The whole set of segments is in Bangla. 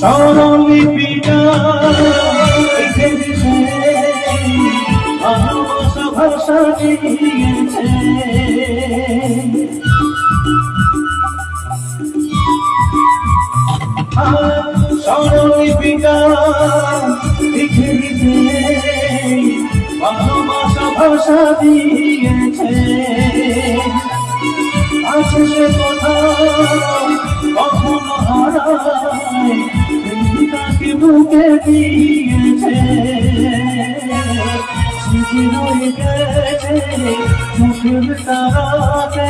স্বরলিপিটা লিখে দিছে ভালোবাসা ভাষা দিয়েছে স্বরলিপিটা লিখে দিছে ভালোবাসা ভাষা দিয়েছে আছে সে কথা কখনো হারায় তাকে বুকে দিয়েছে স্মৃতি রয়ে গেছে মুখের তারাতে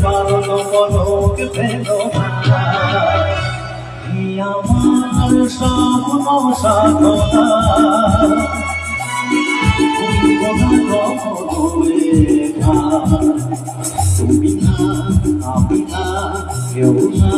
বারণ পলক পেল আমার স্বপ্ন সাধনা তুমি না আমি না কেউ না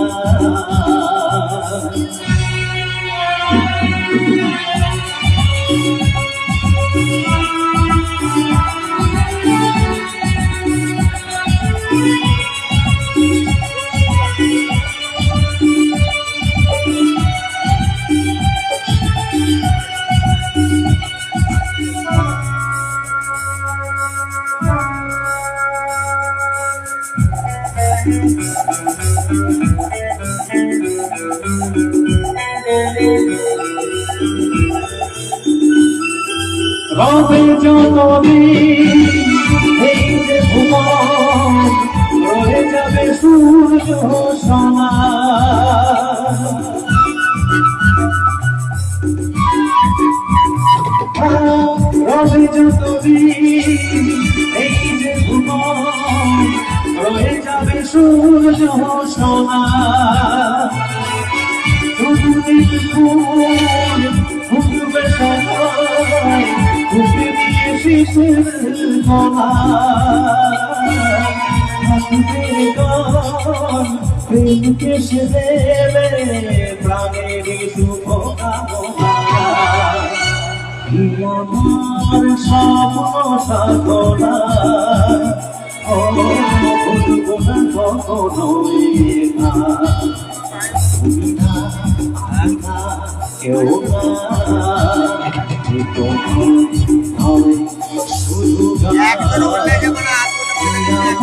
রবে যতদিন এই যে ভুবন রয়ে যাবে সূর্য সোনা রবে যতদিন এই যে ভুবন রয়ে যাবে সূর্য সোনা যতদিন ফুল ফুটবে সবাই ফুটে দিয়ে শিশির গলা হাসিতে গান প্রেমকে সে দেবে প্রাণের শুভ কামনা আমার স্বপ্ন সাধনা ও ভুলবো না কখনোই না তুমি না আমি না কেউ না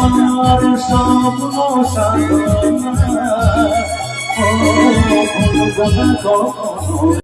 আমার স্বপ্ন সাধনা